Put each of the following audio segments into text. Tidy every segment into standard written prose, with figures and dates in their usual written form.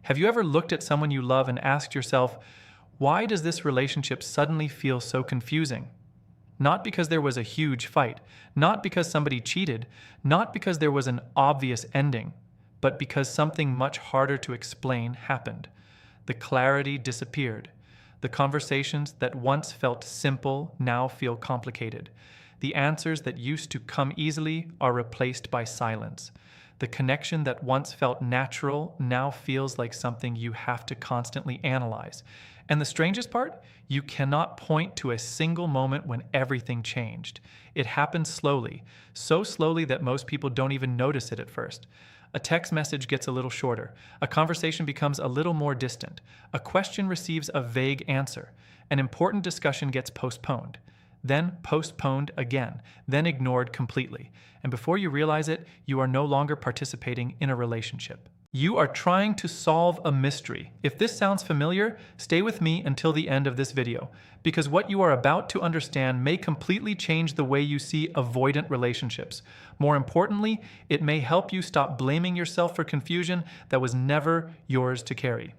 Have you ever looked at someone you love and asked yourself, why does this relationship suddenly feel so confusing? Not because there was a huge fight, not because somebody cheated, not because there was an obvious ending, but because something much harder to explain happened. The clarity disappeared. The conversations that once felt simple now feel complicated. The answers that used to come easily are replaced by silence. The connection that once felt natural now feels like something you have to constantly analyze. And the strangest part? You cannot point to a single moment when everything changed. It happened slowly, so slowly that most people don't even notice it at first. A text message gets a little shorter. A conversation becomes a little more distant. A question receives a vague answer. An important discussion gets postponed. Then postponed again, then ignored completely. And before you realize it, you are no longer participating in a relationship. You are trying to solve a mystery. If this sounds familiar, stay with me until the end of this video, because what you are about to understand may completely change the way you see avoidant relationships. More importantly, it may help you stop blaming yourself for confusion that was never yours to carry.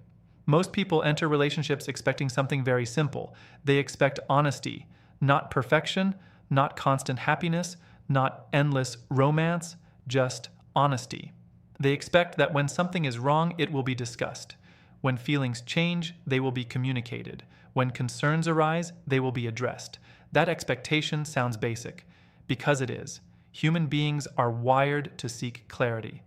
Most people enter relationships expecting something very simple. They expect honesty, not perfection, not constant happiness, not endless romance, just honesty. They expect that when something is wrong, it will be discussed. When feelings change, they will be communicated. When concerns arise, they will be addressed. That expectation sounds basic, because it is. Human beings are wired to seek clarity.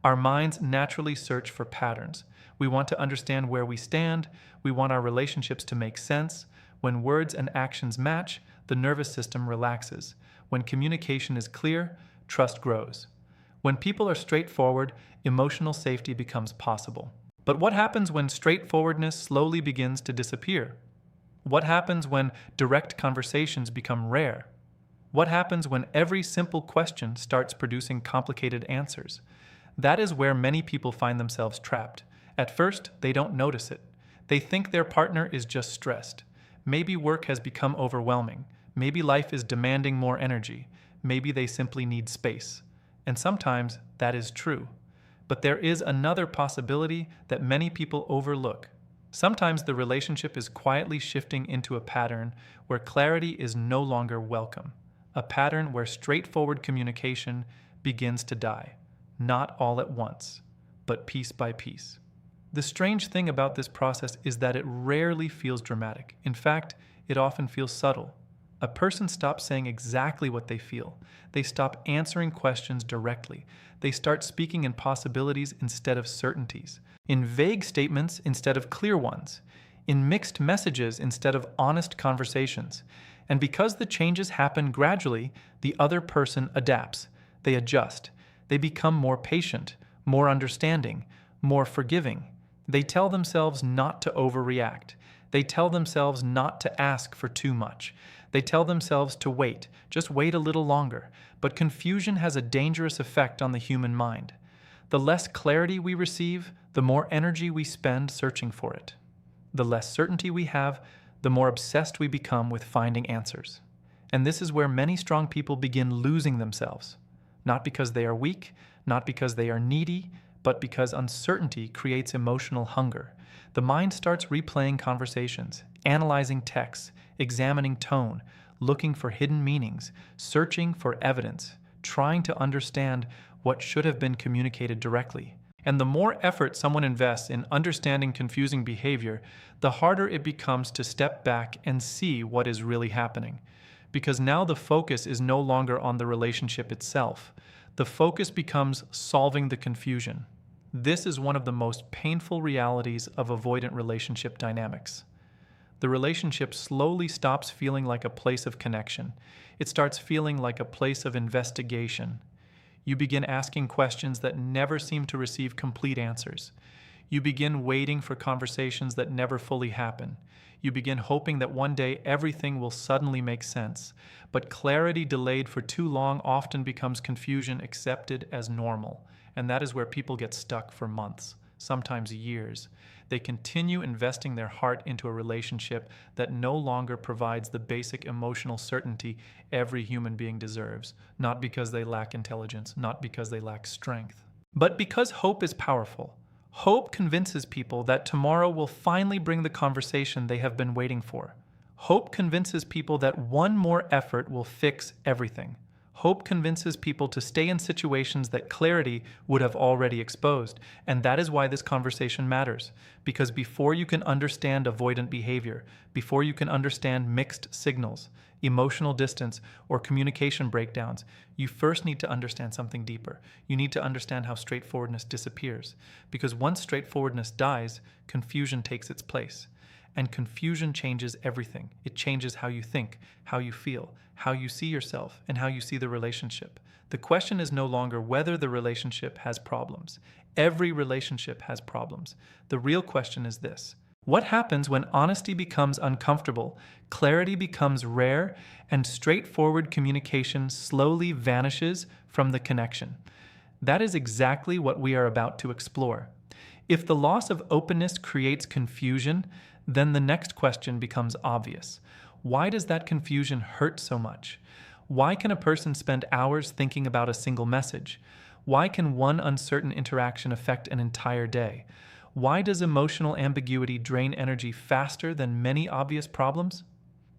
Our minds naturally search for patterns. We want to understand where we stand. We want our relationships to make sense. When words and actions match, the nervous system relaxes. When communication is clear, trust grows. When people are straightforward, emotional safety becomes possible. But what happens when straightforwardness slowly begins to disappear? What happens when direct conversations become rare? What happens when every simple question starts producing complicated answers? That is where many people find themselves trapped. At first, they don't notice it. They think their partner is just stressed. Maybe work has become overwhelming. Maybe life is demanding more energy. Maybe they simply need space. And sometimes that is true. But there is another possibility that many people overlook. Sometimes the relationship is quietly shifting into a pattern where clarity is no longer welcome. A pattern where straightforward communication begins to die. Not all at once, but piece by piece. The strange thing about this process is that it rarely feels dramatic. In fact, it often feels subtle. A person stops saying exactly what they feel. They stop answering questions directly. They start speaking in possibilities instead of certainties, in vague statements instead of clear ones, in mixed messages instead of honest conversations. And because the changes happen gradually, the other person adapts. They adjust. They become more patient, more understanding, more forgiving. They tell themselves not to overreact. They tell themselves not to ask for too much. They tell themselves to wait, just wait a little longer. But confusion has a dangerous effect on the human mind. The less clarity we receive, the more energy we spend searching for it. The less certainty we have, the more obsessed we become with finding answers. And this is where many strong people begin losing themselves. Not because they are weak, not because they are needy, but because uncertainty creates emotional hunger. The mind starts replaying conversations, analyzing texts, examining tone, looking for hidden meanings, searching for evidence, trying to understand what should have been communicated directly. And the more effort someone invests in understanding confusing behavior, the harder it becomes to step back and see what is really happening. Because now the focus is no longer on the relationship itself. The focus becomes solving the confusion. This is one of the most painful realities of avoidant relationship dynamics. The relationship slowly stops feeling like a place of connection. It starts feeling like a place of investigation. You begin asking questions that never seem to receive complete answers. You begin waiting for conversations that never fully happen. You begin hoping that one day everything will suddenly make sense. But clarity delayed for too long often becomes confusion accepted as normal. And that is where people get stuck for months, sometimes years. They continue investing their heart into a relationship that no longer provides the basic emotional certainty every human being deserves, not because they lack intelligence, not because they lack strength, but because hope is powerful. Hope convinces people that tomorrow will finally bring the conversation they have been waiting for. Hope convinces people that one more effort will fix everything. Hope convinces people to stay in situations that clarity would have already exposed. And that is why this conversation matters. Because before you can understand avoidant behavior, before you can understand mixed signals, emotional distance, or communication breakdowns, you first need to understand something deeper. You need to understand how straightforwardness disappears. Because once straightforwardness dies, confusion takes its place. And confusion changes everything. It changes how you think, how you feel, how you see yourself, and how you see the relationship. The question is no longer whether the relationship has problems. Every relationship has problems. The real question is this: what happens when honesty becomes uncomfortable, clarity becomes rare, and straightforward communication slowly vanishes from the connection? That is exactly what we are about to explore. If the loss of openness creates confusion, then the next question becomes obvious. Why does that confusion hurt so much? Why can a person spend hours thinking about a single message? Why can one uncertain interaction affect an entire day? Why does emotional ambiguity drain energy faster than many obvious problems?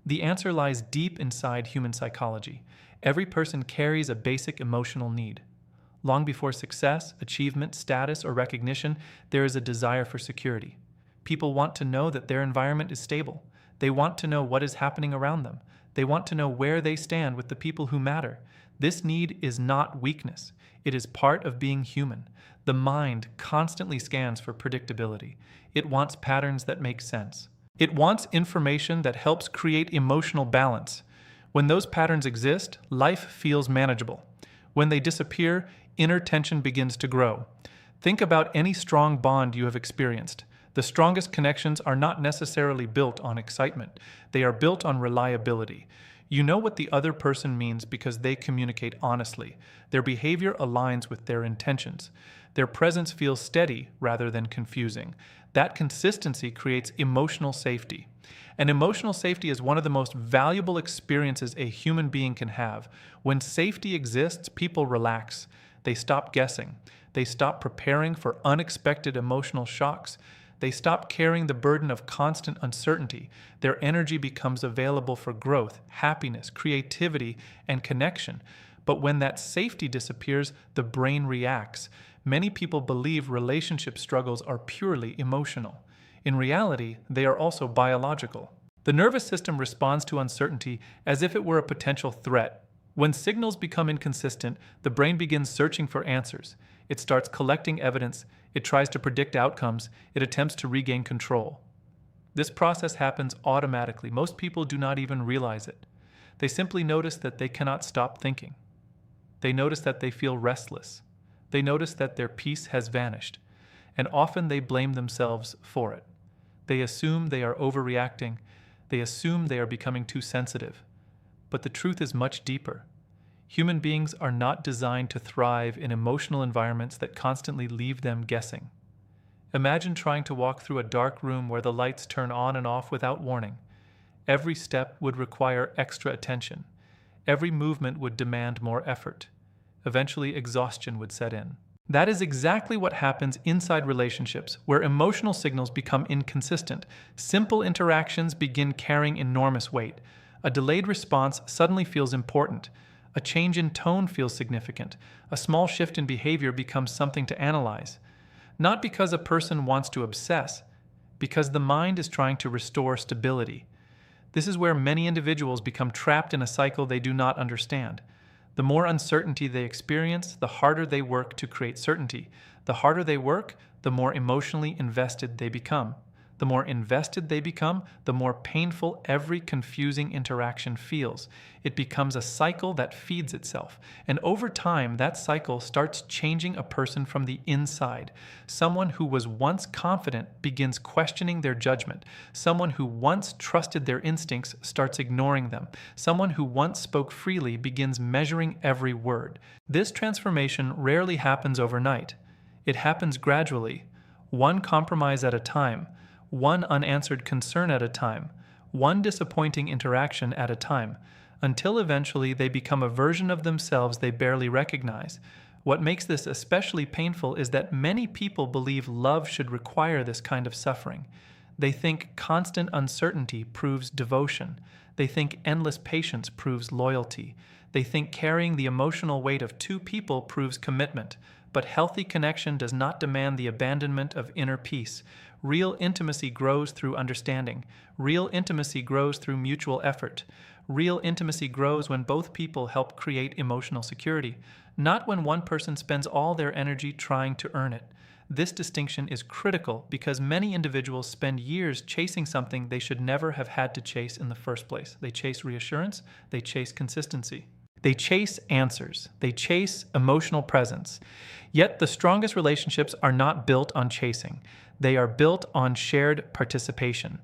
The answer lies deep inside human psychology. Every person carries a basic emotional need. Long before success, achievement, status, or recognition, there is a desire for security. People want to know that their environment is stable. They want to know what is happening around them. They want to know where they stand with the people who matter. This need is not weakness. It is part of being human. The mind constantly scans for predictability. It wants patterns that make sense. It wants information that helps create emotional balance. When those patterns exist, life feels manageable. When they disappear, inner tension begins to grow. Think about any strong bond you have experienced. The strongest connections are not necessarily built on excitement. They are built on reliability. You know what the other person means because they communicate honestly. Their behavior aligns with their intentions. Their presence feels steady rather than confusing. That consistency creates emotional safety. And emotional safety is one of the most valuable experiences a human being can have. When safety exists, people relax. They stop guessing. They stop preparing for unexpected emotional shocks. They stop carrying the burden of constant uncertainty. Their energy becomes available for growth, happiness, creativity, and connection. But when that safety disappears, the brain reacts. Many people believe relationship struggles are purely emotional. In reality, they are also biological. The nervous system responds to uncertainty as if it were a potential threat. When signals become inconsistent, the brain begins searching for answers. It starts collecting evidence. It tries to predict outcomes. It attempts to regain control. This process happens automatically. Most people do not even realize it. They simply notice that they cannot stop thinking. They notice that they feel restless. They notice that their peace has vanished. And often they blame themselves for it. They assume they are overreacting. They assume they are becoming too sensitive. But the truth is much deeper. Human beings are not designed to thrive in emotional environments that constantly leave them guessing. Imagine trying to walk through a dark room where the lights turn on and off without warning. Every step would require extra attention. Every movement would demand more effort. Eventually, exhaustion would set in. That is exactly what happens inside relationships, where emotional signals become inconsistent. Simple interactions begin carrying enormous weight. A delayed response suddenly feels important. A change in tone feels significant. A small shift in behavior becomes something to analyze. Not because a person wants to obsess, because the mind is trying to restore stability. This is where many individuals become trapped in a cycle they do not understand. The more uncertainty they experience, the harder they work to create certainty. The harder they work, the more emotionally invested they become. The more invested they become, the more painful every confusing interaction feels. It becomes a cycle that feeds itself. And over time, that cycle starts changing a person from the inside. Someone who was once confident begins questioning their judgment. Someone who once trusted their instincts starts ignoring them. Someone who once spoke freely begins measuring every word. This transformation rarely happens overnight. It happens gradually, one compromise at a time. One unanswered concern at a time, one disappointing interaction at a time, until eventually they become a version of themselves they barely recognize. What makes this especially painful is that many people believe love should require this kind of suffering. They think constant uncertainty proves devotion. They think endless patience proves loyalty. They think carrying the emotional weight of two people proves commitment. But healthy connection does not demand the abandonment of inner peace. Real intimacy grows through understanding. Real intimacy grows through mutual effort. Real intimacy grows when both people help create emotional security, not when one person spends all their energy trying to earn it. This distinction is critical because many individuals spend years chasing something they should never have had to chase in the first place. They chase reassurance, they chase consistency. They chase answers. They chase emotional presence. Yet the strongest relationships are not built on chasing. They are built on shared participation.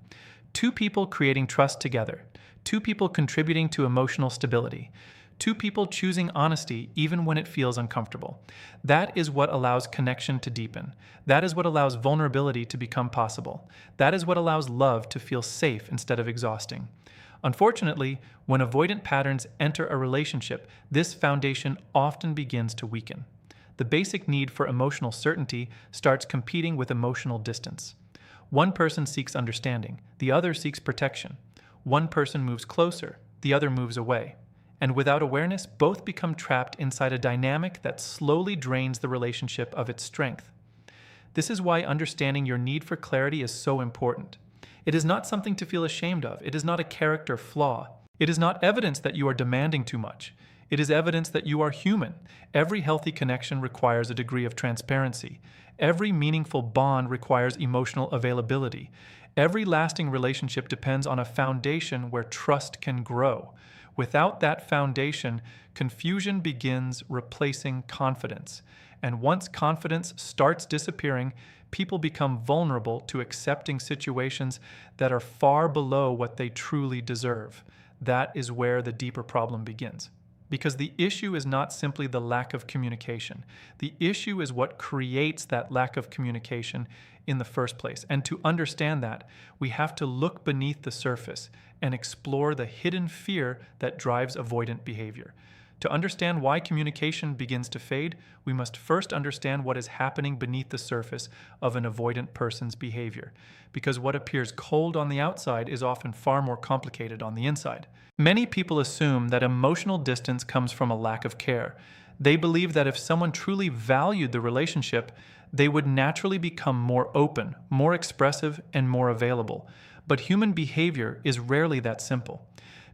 Two people creating trust together. Two people contributing to emotional stability. Two people choosing honesty even when it feels uncomfortable. That is what allows connection to deepen. That is what allows vulnerability to become possible. That is what allows love to feel safe instead of exhausting. Unfortunately, when avoidant patterns enter a relationship, this foundation often begins to weaken. The basic need for emotional certainty starts competing with emotional distance. One person seeks understanding, the other seeks protection. One person moves closer, the other moves away. And without awareness, both become trapped inside a dynamic that slowly drains the relationship of its strength. This is why understanding your need for clarity is so important. It is not something to feel ashamed of. It is not a character flaw. It is not evidence that you are demanding too much. It is evidence that you are human. Every healthy connection requires a degree of transparency. Every meaningful bond requires emotional availability. Every lasting relationship depends on a foundation where trust can grow. Without that foundation, confusion begins replacing confidence. And once confidence starts disappearing, people become vulnerable to accepting situations that are far below what they truly deserve. That is where the deeper problem begins. Because the issue is not simply the lack of communication. The issue is what creates that lack of communication in the first place. And to understand that, we have to look beneath the surface and explore the hidden fear that drives avoidant behavior. To understand why communication begins to fade, we must first understand what is happening beneath the surface of an avoidant person's behavior, because what appears cold on the outside is often far more complicated on the inside. Many people assume that emotional distance comes from a lack of care. They believe that if someone truly valued the relationship, they would naturally become more open, more expressive, and more available. But human behavior is rarely that simple.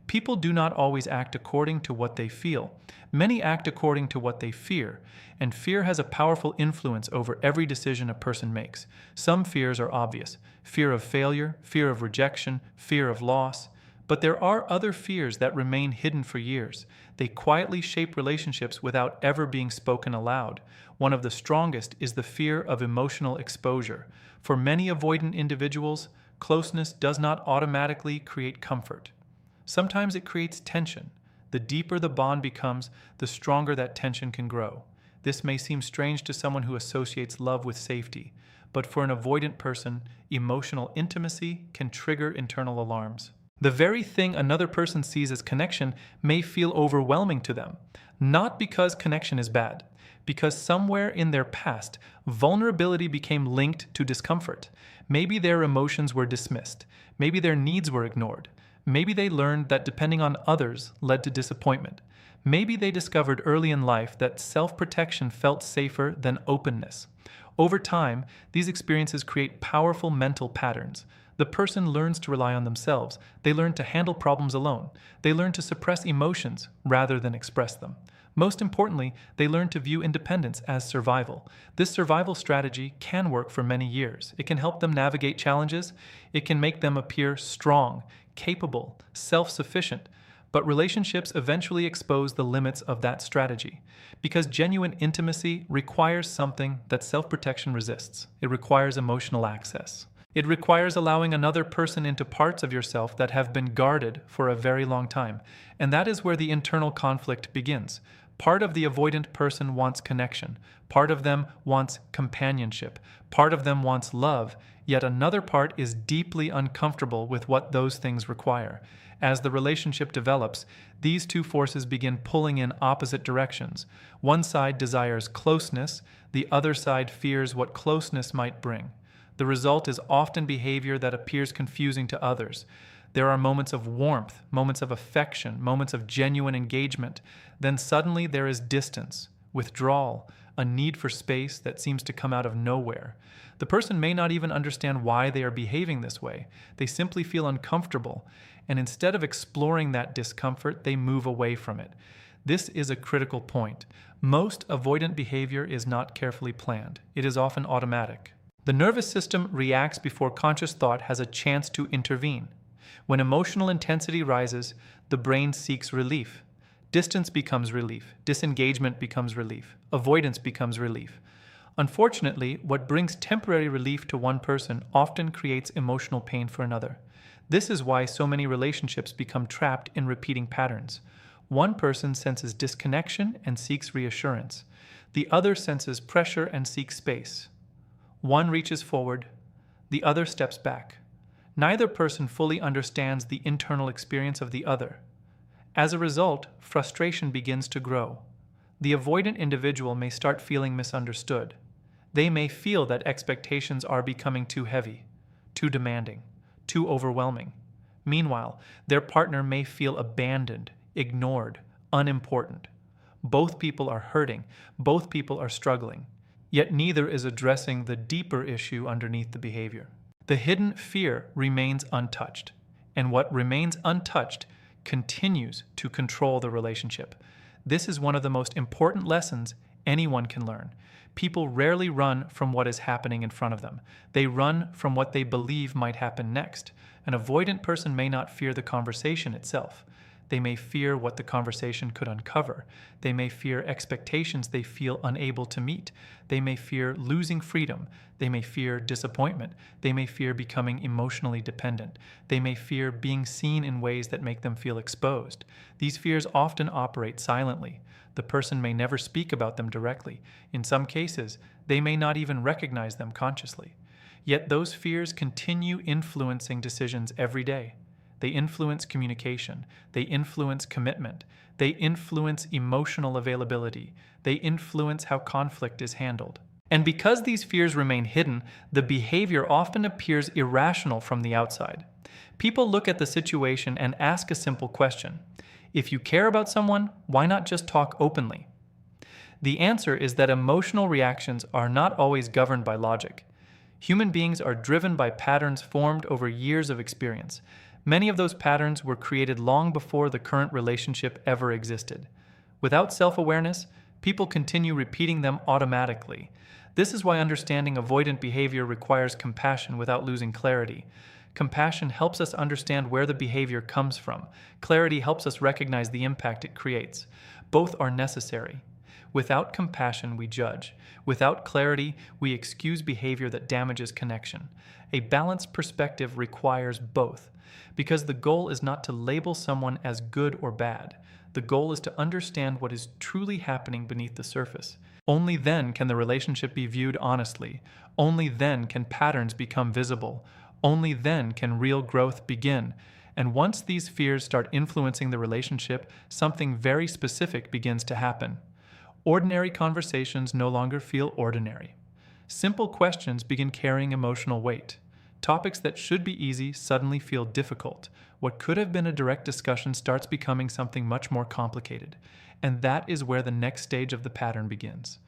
People do not always act according to what they feel. Many act according to what they fear, and fear has a powerful influence over every decision a person makes. Some fears are obvious: fear of failure, fear of rejection, fear of loss. But there are other fears that remain hidden for years. They quietly shape relationships without ever being spoken aloud. One of the strongest is the fear of emotional exposure. For many avoidant individuals, closeness does not automatically create comfort. Sometimes it creates tension. The deeper the bond becomes, the stronger that tension can grow. This may seem strange to someone who associates love with safety, but for an avoidant person, emotional intimacy can trigger internal alarms. The very thing another person sees as connection may feel overwhelming to them, not because connection is bad, because somewhere in their past, vulnerability became linked to discomfort. Maybe their emotions were dismissed. Maybe their needs were ignored. Maybe they learned that depending on others led to disappointment. Maybe they discovered early in life that self-protection felt safer than openness. Over time, these experiences create powerful mental patterns. The person learns to rely on themselves. They learn to handle problems alone. They learn to suppress emotions rather than express them. Most importantly, they learn to view independence as survival. This survival strategy can work for many years. It can help them navigate challenges. It can make them appear strong, capable, self-sufficient. But relationships eventually expose the limits of that strategy, because genuine intimacy requires something that self-protection resists. It requires emotional access. It requires allowing another person into parts of yourself that have been guarded for a very long time. And that is where the internal conflict begins. Part of the avoidant person wants connection. Part of them wants companionship. Part of them wants love. Yet another part is deeply uncomfortable with what those things require. As the relationship develops, these two forces begin pulling in opposite directions. One side desires closeness, the other side fears what closeness might bring. The result is often behavior that appears confusing to others. There are moments of warmth, moments of affection, moments of genuine engagement. Then suddenly there is distance, withdrawal, a need for space that seems to come out of nowhere. The person may not even understand why they are behaving this way. They simply feel uncomfortable, and instead of exploring that discomfort, they move away from it. This is a critical point. Most avoidant behavior is not carefully planned. It is often automatic. The nervous system reacts before conscious thought has a chance to intervene. When emotional intensity rises, the brain seeks relief. Distance becomes relief. Disengagement becomes relief. Avoidance becomes relief. Unfortunately, what brings temporary relief to one person often creates emotional pain for another. This is why so many relationships become trapped in repeating patterns. One person senses disconnection and seeks reassurance. The other senses pressure and seeks space. One reaches forward, the other steps back. Neither person fully understands the internal experience of the other. As a result, frustration begins to grow. The avoidant individual may start feeling misunderstood. They may feel that expectations are becoming too heavy, too demanding, too overwhelming. Meanwhile, their partner may feel abandoned, ignored, unimportant. Both people are hurting, both people are struggling, yet neither is addressing the deeper issue underneath the behavior. The hidden fear remains untouched, and what remains untouched continues to control the relationship. This is one of the most important lessons anyone can learn. People rarely run from what is happening in front of them. They run from what they believe might happen next. An avoidant person may not fear the conversation itself. They may fear what the conversation could uncover. They may fear expectations they feel unable to meet. They may fear losing freedom. They may fear disappointment. They may fear becoming emotionally dependent. They may fear being seen in ways that make them feel exposed. These fears often operate silently. The person may never speak about them directly. In some cases, they may not even recognize them consciously. Yet those fears continue influencing decisions every day. They influence communication. They influence commitment. They influence emotional availability. They influence how conflict is handled. And because these fears remain hidden, the behavior often appears irrational from the outside. People look at the situation and ask a simple question. If you care about someone, why not just talk openly? The answer is that emotional reactions are not always governed by logic. Human beings are driven by patterns formed over years of experience. Many of those patterns were created long before the current relationship ever existed. Without self-awareness, people continue repeating them automatically. This is why understanding avoidant behavior requires compassion without losing clarity. Compassion helps us understand where the behavior comes from. Clarity helps us recognize the impact it creates. Both are necessary. Without compassion, we judge. Without clarity, we excuse behavior that damages connection. A balanced perspective requires both, because the goal is not to label someone as good or bad. The goal is to understand what is truly happening beneath the surface. Only then can the relationship be viewed honestly. Only then can patterns become visible. Only then can real growth begin. And once these fears start influencing the relationship, something very specific begins to happen. Ordinary conversations no longer feel ordinary. Simple questions begin carrying emotional weight. Topics that should be easy suddenly feel difficult. What could have been a direct discussion starts becoming something much more complicated. And that is where the next stage of the pattern begins.